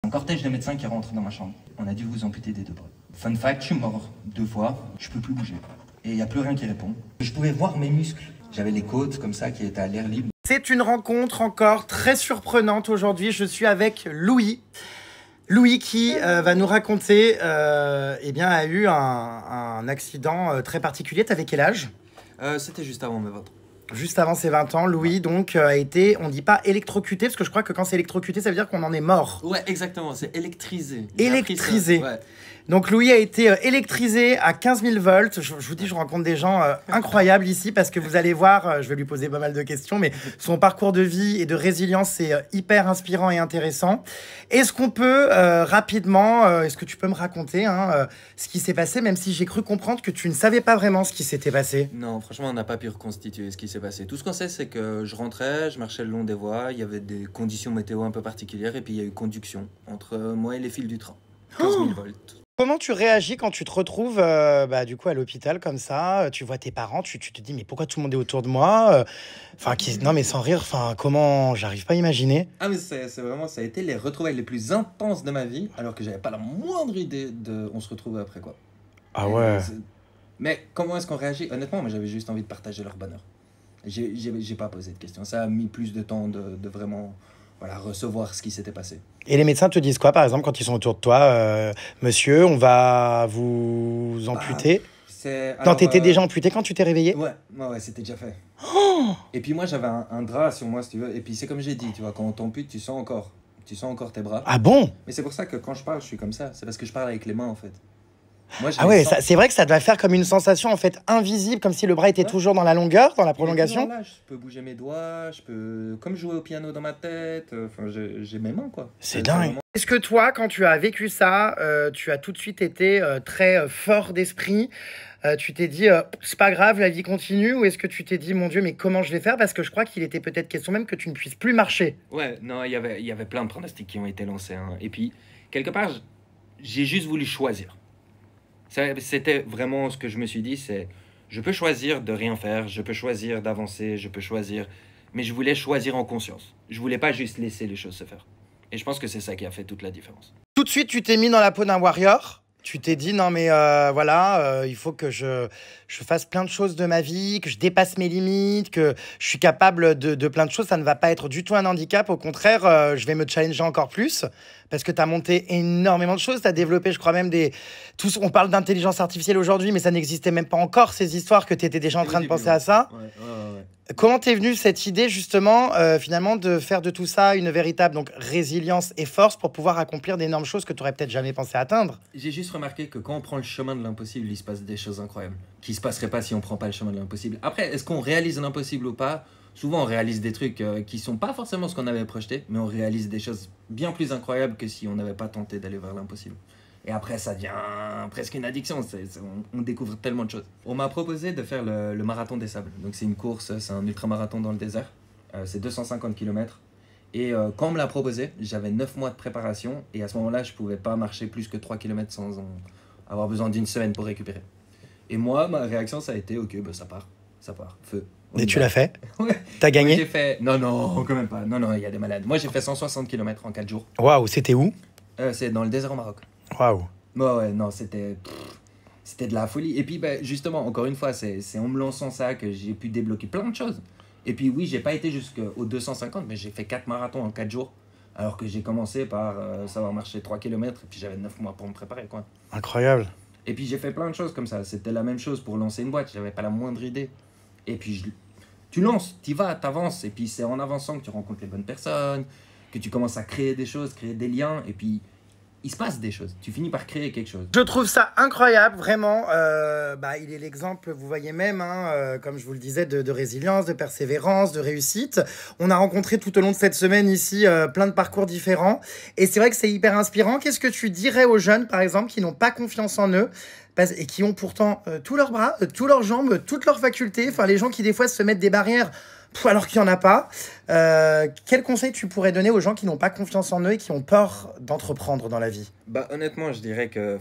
Un cortège de médecins qui rentre dans ma chambre. On a dû vous amputer des 2 bras. Fun fact, je suis mort 2 fois, je peux plus bouger. Et il n'y a plus rien qui répond. Je pouvais voir mes muscles. J'avais les côtes comme ça qui étaient à l'air libre. C'est une rencontre encore très surprenante aujourd'hui. Je suis avec Louis. Louis qui va nous raconter, eh bien, a eu un accident très particulier. T'avais quel âge? C'était juste avant mes 20 ans. Juste avant ses 20 ans, Louis donc a été, on dit pas électrocuté, parce que je crois que quand c'est électrocuté, ça veut dire qu'on en est mort. Ouais, exactement, c'est électrisé. Électrisé. Ouais. Donc Louis a été électrisé à 15 000 volts. Je vous dis, je rencontre des gens incroyables ici parce que vous allez voir, je vais lui poser pas mal de questions, mais son parcours de vie et de résilience, c'est hyper inspirant et intéressant. Est-ce qu'on peut rapidement, est-ce que tu peux me raconter ce qui s'est passé, même si j'ai cru comprendre que tu ne savais pas vraiment ce qui s'était passé? Non, franchement, on n'a pas pu reconstituer ce qui s'est passé. Tout ce qu'on sait, c'est que je rentrais, je marchais le long des voies, il y avait des conditions météo un peu particulières et puis il y a eu conduction entre moi et les fils du train. 15 000 volts. Comment tu réagis quand tu te retrouves du coup à l'hôpital comme ça, tu vois tes parents, tu te dis mais pourquoi tout le monde est autour de moi? Non mais sans rire, comment, j'arrive pas à imaginer. Ah mais c'est vraiment, ça a été les retrouvailles les plus intenses de ma vie, alors que j'avais pas la moindre idée de on se retrouve après quoi. Ah ouais. Mais comment est-ce qu'on réagit? Honnêtement, moi j'avais juste envie de partager leur bonheur. J'ai pas posé de questions, ça a mis plus de temps de vraiment recevoir ce qui s'était passé. Et les médecins te disent quoi, par exemple, quand ils sont autour de toi? Monsieur, on va vous amputer. Non, t'étais déjà amputé quand tu t'es réveillé? Ouais, c'était déjà fait. Et puis moi, j'avais un drap sur moi, si tu veux. Et puis c'est comme j'ai dit, tu vois, quand on t'ampute, tu sens encore tes bras. Ah bon? Mais c'est pour ça que quand je parle, je suis comme ça. C'est parce que je parle avec les mains, en fait. Moi, ah ouais, c'est vrai que ça doit faire comme une sensation en fait invisible, comme si le bras était toujours dans la longueur, dans la prolongation. Là, je peux bouger mes doigts, je peux comme jouer au piano dans ma tête. Enfin, j'ai mes mains quoi. C'est dingue. Vraiment... Est-ce que toi, quand tu as vécu ça, tu as tout de suite été très fort d'esprit? Tu t'es dit c'est pas grave, la vie continue, ou est-ce que tu t'es dit mon Dieu mais comment je vais faire, parce que je crois qu'il était peut-être question même que tu ne puisses plus marcher? Ouais, non, il y avait plein de pronostics qui ont été lancés. Et puis quelque part, j'ai juste voulu choisir. C'était vraiment ce que je me suis dit, c'est je peux choisir de rien faire, je peux choisir d'avancer, je peux choisir, mais je voulais choisir en conscience. Je voulais pas juste laisser les choses se faire. Et je pense que c'est ça qui a fait toute la différence. Tout de suite, tu t'es mis dans la peau d'un warrior. Tu t'es dit non mais il faut que je fasse plein de choses de ma vie, que je dépasse mes limites, que je suis capable de plein de choses. Ça ne va pas être du tout un handicap. Au contraire, je vais me challenger encore plus parce que tu as monté énormément de choses. Tu as développé, je crois même, on parle d'intelligence artificielle aujourd'hui, mais ça n'existait même pas encore, ces histoires, que tu étais déjà en train de penser à ça. Ouais. Comment t'es venue cette idée, justement, finalement, de faire de tout ça une véritable résilience et force pour pouvoir accomplir d'énormes choses que tu n'aurais peut-être jamais pensé atteindre? J'ai juste remarqué que quand on prend le chemin de l'impossible, il se passe des choses incroyables qui ne se passeraient pas si on ne prend pas le chemin de l'impossible. Après, est-ce qu'on réalise l'impossible ou pas? Souvent, on réalise des trucs qui ne sont pas forcément ce qu'on avait projeté, mais on réalise des choses bien plus incroyables que si on n'avait pas tenté d'aller vers l'impossible. Et après, ça devient presque une addiction. On découvre tellement de choses. On m'a proposé de faire le marathon des sables. Donc, c'est une course, c'est un ultramarathon dans le désert. C'est 250 km. Et quand on me l'a proposé, j'avais 9 mois de préparation. Et à ce moment-là, je ne pouvais pas marcher plus que 3 km sans avoir besoin d'une semaine pour récupérer. Et moi, ma réaction, ça a été ok, ça part. Feu. Et tu l'as fait? Ouais. T'as gagné? J'ai fait... Non, quand même pas. Non, il y a des malades. Moi, j'ai fait 160 km en 4 jours. Waouh, c'était où? C'est dans le désert au Maroc. Waouh. Ouais, non, c'était de la folie. Et puis, justement, encore une fois, c'est en me lançant ça que j'ai pu débloquer plein de choses. Et puis, oui, j'ai pas été jusqu'aux 250, mais j'ai fait 4 marathons en 4 jours. Alors que j'ai commencé par savoir marcher 3 km, et puis j'avais 9 mois pour me préparer, quoi. Incroyable. Et puis, j'ai fait plein de choses comme ça. C'était la même chose pour lancer une boîte. J'avais pas la moindre idée. Et puis, tu lances, tu vas, t'avances. Et puis, c'est en avançant que tu rencontres les bonnes personnes, que tu commences à créer des choses, créer des liens. Et puis, il se passe des choses. Tu finis par créer quelque chose. Je trouve ça incroyable, vraiment. Il est l'exemple, vous voyez même, comme je vous le disais, de résilience, de persévérance, de réussite. On a rencontré tout au long de cette semaine ici plein de parcours différents. Et c'est vrai que c'est hyper inspirant. Qu'est-ce que tu dirais aux jeunes, par exemple, qui n'ont pas confiance en eux et qui ont pourtant tous leurs bras, tous leurs jambes, toutes leurs facultés, les gens qui des fois se mettent des barrières alors qu'il n'y en a pas. Quel conseil tu pourrais donner aux gens qui n'ont pas confiance en eux et qui ont peur d'entreprendre dans la vie? Honnêtement, je dirais que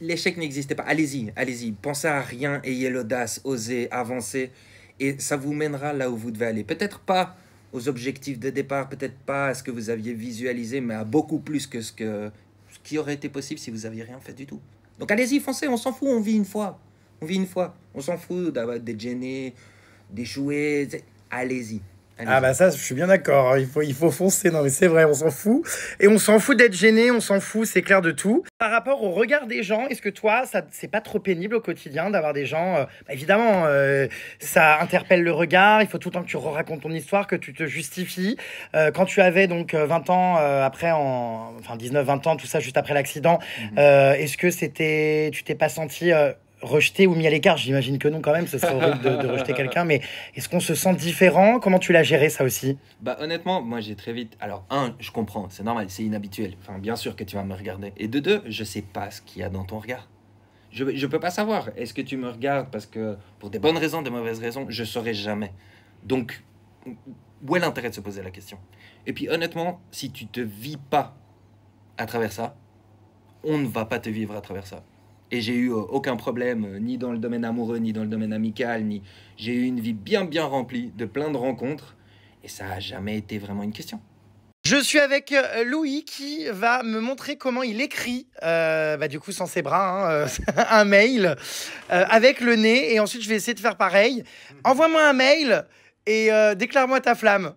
l'échec n'existait pas. Allez-y. Pensez à rien, ayez l'audace, osez, avancez. Et ça vous mènera là où vous devez aller. Peut-être pas aux objectifs de départ, peut-être pas à ce que vous aviez visualisé, mais à beaucoup plus que ce qui aurait été possible si vous aviez rien fait du tout. Donc allez-y, foncez, on s'en fout, on vit une fois. On vit une fois. On s'en fout d'avoir des gênés, d'échouer. Allez-y. Ah bah ça, je suis bien d'accord, il faut foncer, non mais c'est vrai, on s'en fout. Et on s'en fout d'être gêné, on s'en fout, c'est clair de tout. Par rapport au regard des gens, est-ce que toi, ça c'est pas trop pénible au quotidien d'avoir des gens... bah évidemment, ça interpelle le regard, il faut tout le temps que tu racontes ton histoire, que tu te justifies. Quand tu avais donc 20 ans, après, enfin 19-20 ans, tout ça juste après l'accident, est-ce que tu t'es pas senti... rejeté ou mis à l'écart? J'imagine que non quand même, ce serait horrible de rejeter quelqu'un, mais est-ce qu'on se sent différent? Comment tu l'as géré ça aussi? Bah honnêtement, moi j'ai très vite... Alors je comprends, c'est normal, c'est inhabituel. Enfin bien sûr que tu vas me regarder. Et de deux, je sais pas ce qu'il y a dans ton regard. Je peux pas savoir. Est-ce que tu me regardes parce que pour des bonnes raisons, des mauvaises raisons? Je saurai jamais. Donc, où est l'intérêt de se poser la question? Et puis honnêtement, si tu te vis pas à travers ça, on ne va pas te vivre à travers ça. Et j'ai eu aucun problème, ni dans le domaine amoureux, ni dans le domaine amical, ni... J'ai eu une vie bien remplie de plein de rencontres, et ça n'a jamais été vraiment une question. Je suis avec Louis qui va me montrer comment il écrit, du coup sans ses bras, un mail avec le nez, et ensuite je vais essayer de faire pareil. Envoie-moi un mail et déclare-moi ta flamme.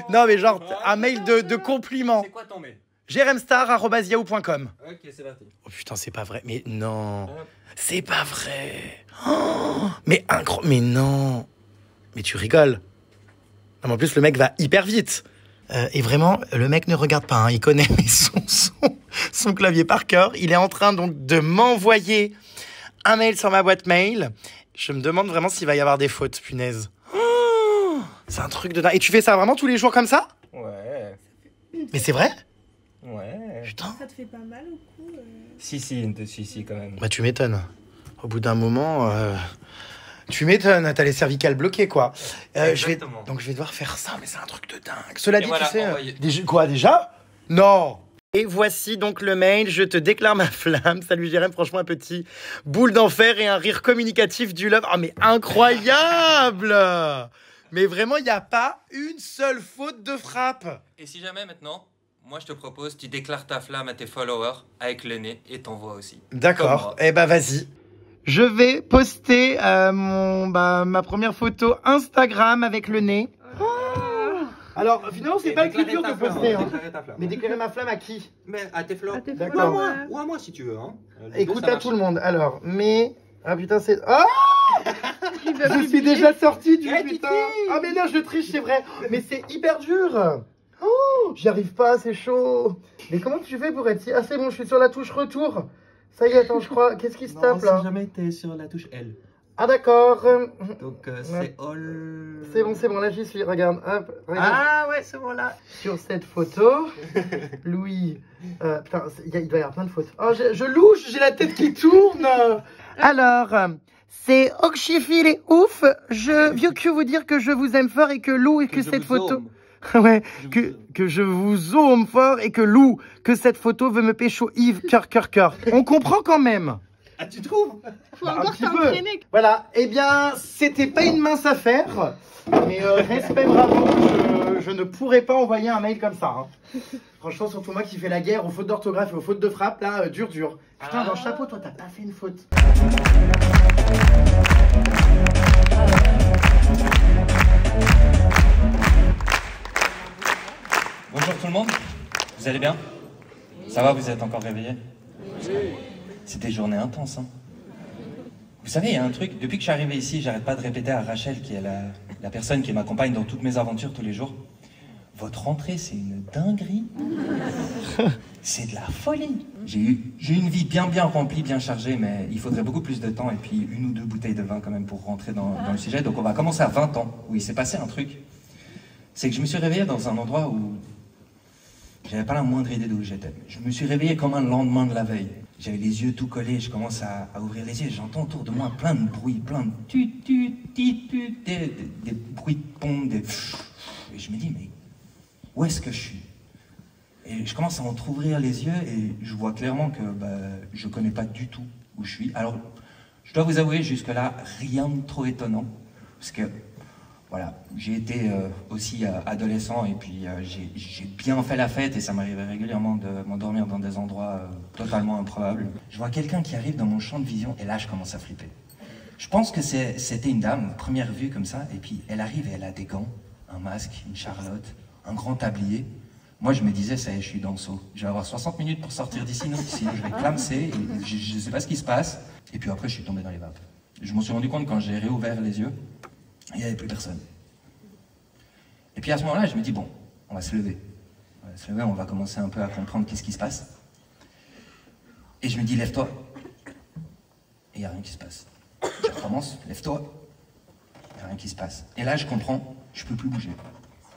Non mais genre un mail de compliment. C'est quoi ton mail? jeremstar@yahoo.com. Ok, c'est parti. Oh putain, c'est pas vrai. Mais non. C'est pas vrai. Oh, mais mais non. Mais tu rigoles. Non, mais en plus, le mec va hyper vite. Et vraiment, le mec ne regarde pas. Hein. Il connaît son clavier par cœur. Il est en train donc de m'envoyer un mail sur ma boîte mail. Je me demande vraiment s'il va y avoir des fautes, punaise. Oh, c'est un truc de dingue. Et tu fais ça vraiment tous les jours comme ça? Ouais. Mais c'est vrai? Ouais. Putain. Ça te fait pas mal au cou Si, quand même. Bah tu m'étonnes. Au bout d'un moment, tu m'étonnes. T'as les cervicales bloquées, quoi. Je vais devoir faire ça, mais c'est un truc de dingue. Cela dit, voilà, tu sais... Quoi, déjà? Non. Et voici donc le mail. Je te déclare ma flamme. Salut Jérém, franchement un petit boule d'enfer et un rire communicatif du love. Ah mais incroyable. Mais vraiment, il n'y a pas une seule faute de frappe. Et si jamais maintenant... Moi, je te propose, tu déclares ta flamme à tes followers avec le nez et t'envoies aussi. D'accord. Eh ben, vas-y. Je vais poster ma première photo Instagram avec le nez. Oh. Alors, finalement, c'est pas le plus dur de poster. Hein. Mais déclarer ma flamme à qui? Mais à tes followers. D'accord. Ou à moi, si tu veux. Hein. Écoute à tout le monde. Alors, mais... Ah putain, c'est... Oh. Je suis déjà sorti du putain. Ah mais non, je triche, c'est vrai. Mais c'est hyper dur. Oh, j'y arrive pas, c'est chaud. Mais comment tu fais pour être si... Ah c'est bon, je suis sur la touche retour. Ça y est, attends, je crois. Qu'est-ce qui se tape là? Si jamais t'es sur la touche L. Ah d'accord. Donc c'est all... C'est bon, là j'y suis, regarde. Hop, regarde. Ah ouais, c'est bon là. Sur cette photo, Louis... putain, il doit y avoir plein de fautes. Oh, je louche, j'ai la tête qui tourne. Alors... c'est Okshifil et ouf. Je viens que vous dire que je vous aime fort et que Lou et que cette photo... Ouais, que je vous zoome fort et que Lou, que cette photo veut me pécho Yves, cœur. On comprend quand même. Ah, tu trouves? Faut encore t'entraîner. Voilà, eh bien, c'était pas une mince affaire, mais respect, bravo, je ne pourrais pas envoyer un mail comme ça. Hein. Franchement, surtout moi qui fais la guerre aux fautes d'orthographe et aux fautes de frappe, là, dur. Putain, dans le chapeau, toi, t'as pas fait une faute. Bonjour tout le monde, vous allez bien? Ça va, vous êtes encore réveillés? C'était des journées intenses, hein. Vous savez, il y a un truc, depuis que je suis arrivé ici, j'arrête pas de répéter à Rachel, qui est la personne qui m'accompagne dans toutes mes aventures tous les jours. Votre rentrée, c'est une dinguerie. C'est de la folie. J'ai eu une vie bien remplie, bien chargée, mais il faudrait beaucoup plus de temps et puis 1 ou 2 bouteilles de vin quand même pour rentrer dans le sujet. Donc on va commencer à 20 ans, où il s'est passé un truc. C'est que je me suis réveillé dans un endroit où j'avais pas la moindre idée d'où j'étais. Je me suis réveillé comme un lendemain de la veille. J'avais les yeux tout collés, je commence à ouvrir les yeux, j'entends autour de moi plein de bruits, plein de des bruits de pompe, et je me dis, mais où est-ce que je suis? Et je commence à entrouvrir les yeux et je vois clairement que je connais pas du tout où je suis. Alors, je dois vous avouer, jusque-là, rien de trop étonnant, parce que Voilà, j'ai été aussi adolescent et puis j'ai bien fait la fête et ça m'arrivait régulièrement de m'endormir dans des endroits totalement improbables. Je vois quelqu'un qui arrive dans mon champ de vision et là je commence à flipper. Je pense que c'était une dame, première vue comme ça, et puis elle arrive et elle a des gants, un masque, une charlotte, un grand tablier. Moi je me disais, ça y est, je suis dans le seau. Je vais avoir 60 minutes pour sortir d'ici, sinon je vais clamser, et je ne sais pas ce qui se passe. Et puis après je suis tombé dans les vapes. Je m'en suis rendu compte quand j'ai réouvert les yeux. Il n'y avait plus personne. Et puis à ce moment-là, je me dis, bon, on va se lever. On va se lever, on va commencer un peu à comprendre qu'est-ce qui se passe. Et je me dis, lève-toi. Et il n'y a rien qui se passe. Je recommence, lève-toi. Il n'y a rien qui se passe. Et là, je comprends, je ne peux plus bouger.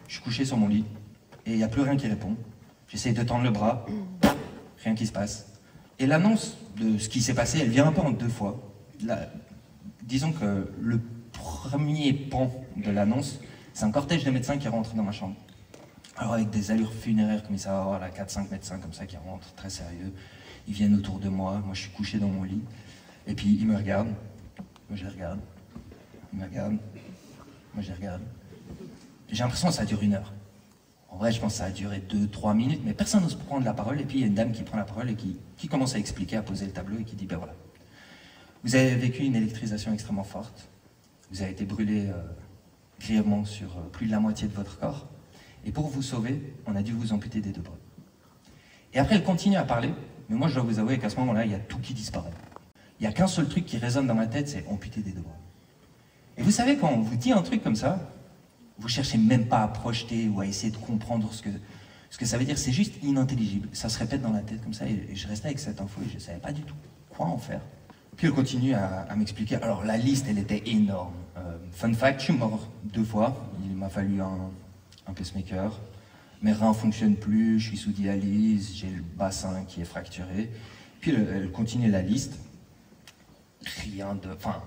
Je suis couché sur mon lit et il n'y a plus rien qui répond. J'essaye de tendre le bras, rien qui se passe. Et l'annonce de ce qui s'est passé, elle vient un peu en deux fois. Là, disons que le premier pan de l'annonce, c'est un cortège de médecins qui rentre dans ma chambre. Alors avec des allures funéraires comme ça, avoir là 4-5 médecins comme ça qui rentrent, très sérieux. Ils viennent autour de moi je suis couché dans mon lit. Et puis ils me regardent, moi je les regarde. Ils me regardent, moi je les regarde. J'ai l'impression que ça dure 1 heure. En vrai, je pense que ça a duré 2-3 minutes, mais personne n'ose prendre la parole. Et puis il y a une dame qui prend la parole et qui commence à expliquer, à poser le tableau et qui dit, ben voilà. Vous avez vécu une électrisation extrêmement forte. Vous avez été brûlé grièvement sur plus de la moitié de votre corps. Et pour vous sauver, on a dû vous amputer des 2 bras. Et après, elle continue à parler, mais moi, je dois vous avouer qu'à ce moment-là, il y a tout qui disparaît. Il n'y a qu'un seul truc qui résonne dans ma tête, c'est amputer des 2 bras. Et vous savez, quand on vous dit un truc comme ça, vous cherchez même pas à projeter ou à essayer de comprendre ce que ça veut dire. C'est juste inintelligible. Ça se répète dans la tête comme ça, et je restais avec cette info et je ne savais pas du tout quoi en faire. Puis elle continue à m'expliquer. Alors la liste, elle était énorme. Fun fact, je suis mort 2 fois. Il m'a fallu un pacemaker. Mes reins ne fonctionnent plus, je suis sous dialyse, j'ai le bassin qui est fracturé. Puis elle continue la liste. Rien de... Enfin,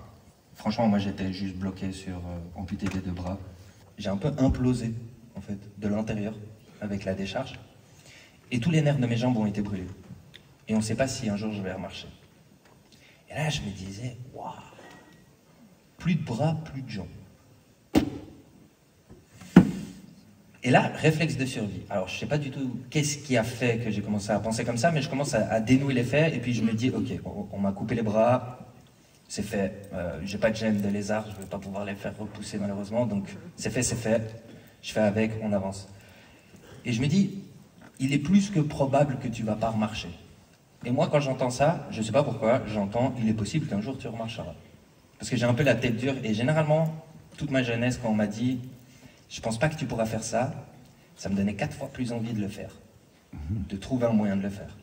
franchement, moi j'étais juste bloqué sur amputer des 2 bras. J'ai un peu implosé, en fait, de l'intérieur, avec la décharge. Et tous les nerfs de mes jambes ont été brûlés. Et on ne sait pas si un jour je vais remarcher. Et là, je me disais, waouh, plus de bras, plus de jambes. Et là, réflexe de survie. Alors, je ne sais pas du tout qu'est-ce qui a fait que j'ai commencé à penser comme ça, mais je commence à dénouer les faits, et puis je me dis, ok, on m'a coupé les bras, c'est fait. J'ai pas de gènes de lézard, je ne vais pas pouvoir les faire repousser malheureusement, donc c'est fait, je fais avec, on avance. Et je me dis, il est plus que probable que tu vas pas remarcher. Et moi, quand j'entends ça, je ne sais pas pourquoi, j'entends « il est possible qu'un jour tu remarcheras ». Parce que j'ai un peu la tête dure, et généralement, toute ma jeunesse, quand on m'a dit « je pense pas que tu pourras faire ça », ça me donnait 4 fois plus envie de le faire, de trouver un moyen de le faire.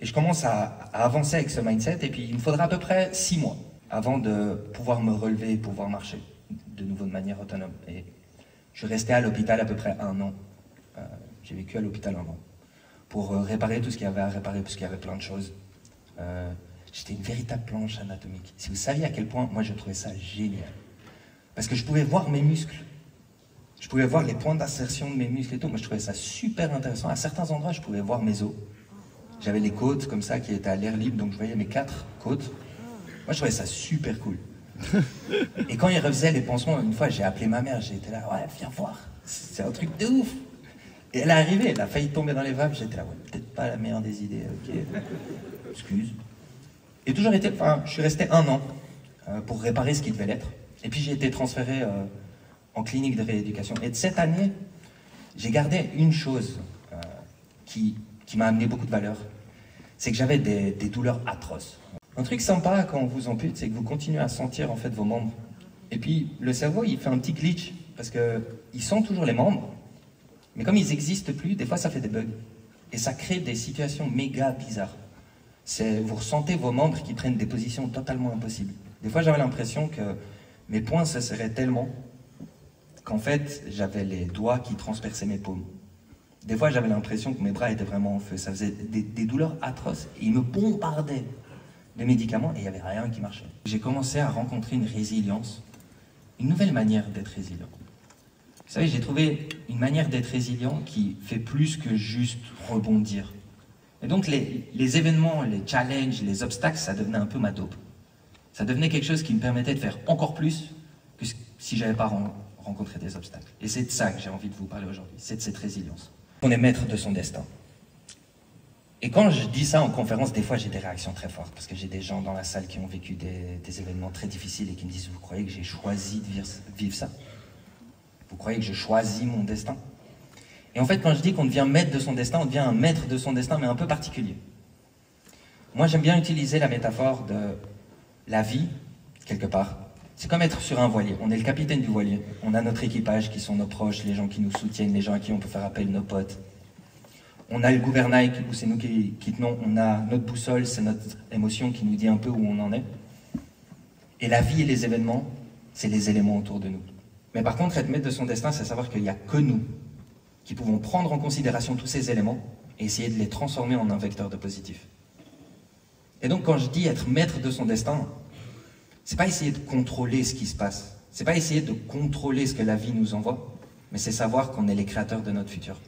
Et je commence à avancer avec ce mindset, et puis il me faudra à peu près 6 mois avant de pouvoir me relever et pouvoir marcher de nouveau de manière autonome. Et je restais à l'hôpital à peu près 1 an. J'ai vécu à l'hôpital 1 an. Pour réparer tout ce qu'il y avait à réparer, parce qu'il y avait plein de choses. J'étais une véritable planche anatomique. Si vous saviez à quel point, moi, je trouvais ça génial. Parce que je pouvais voir mes muscles. Je pouvais voir les points d'insertion de mes muscles et tout. Moi, je trouvais ça super intéressant. À certains endroits, je pouvais voir mes os. J'avais les côtes comme ça qui étaient à l'air libre, donc je voyais mes 4 côtes. Moi, je trouvais ça super cool. Et quand ils refaisaient les pansements, une fois, j'ai appelé ma mère. J'étais là, ouais, viens voir. C'est un truc de ouf. Et elle est arrivée, elle a failli tomber dans les vapes, j'étais là, ouais, peut-être pas la meilleure des idées, ok, excuse. Et toujours été, enfin, je suis resté 1 an pour réparer ce qui devait l'être. Et puis j'ai été transféré en clinique de rééducation. Et de cette année, j'ai gardé une chose qui m'a amené beaucoup de valeur, c'est que j'avais des douleurs atroces. Un truc sympa quand on vous ampute, c'est que vous continuez à sentir en fait vos membres. Et puis le cerveau, il fait un petit glitch, parce qu'il sent toujours les membres, mais comme ils n'existent plus, des fois ça fait des bugs. Et ça crée des situations méga bizarres. Vous ressentez vos membres qui prennent des positions totalement impossibles. Des fois j'avais l'impression que mes poings se serraient tellement qu'en fait j'avais les doigts qui transperçaient mes paumes. Des fois j'avais l'impression que mes bras étaient vraiment en feu. Ça faisait des douleurs atroces. Et ils me bombardaient de médicaments et il n'y avait rien qui marchait. J'ai commencé à rencontrer une résilience, une nouvelle manière d'être résilient. Vous savez, j'ai trouvé une manière d'être résilient qui fait plus que juste rebondir. Et donc les événements, les challenges, les obstacles, ça devenait un peu ma dope. Ça devenait quelque chose qui me permettait de faire encore plus que si j'avais pas rencontrer des obstacles. Et c'est de ça que j'ai envie de vous parler aujourd'hui, c'est de cette résilience. On est maître de son destin. Et quand je dis ça en conférence, des fois j'ai des réactions très fortes, parce que j'ai des gens dans la salle qui ont vécu des événements très difficiles et qui me disent « Vous croyez que j'ai choisi de vivre ça? Vous croyez que je choisis mon destin ?» Et en fait, quand je dis qu'on devient maître de son destin, on devient un maître de son destin, mais un peu particulier. Moi, j'aime bien utiliser la métaphore de la vie, quelque part. C'est comme être sur un voilier. On est le capitaine du voilier. On a notre équipage qui sont nos proches, les gens qui nous soutiennent, les gens à qui on peut faire appel, nos potes. On a le gouvernail où c'est nous qui tenons. On a notre boussole, c'est notre émotion qui nous dit un peu où on en est. Et la vie et les événements, c'est les éléments autour de nous. Mais par contre, être maître de son destin, c'est savoir qu'il n'y a que nous qui pouvons prendre en considération tous ces éléments et essayer de les transformer en un vecteur de positif. Et donc, quand je dis être maître de son destin, c'est pas essayer de contrôler ce qui se passe. C'est pas essayer de contrôler ce que la vie nous envoie, mais c'est savoir qu'on est les créateurs de notre futur.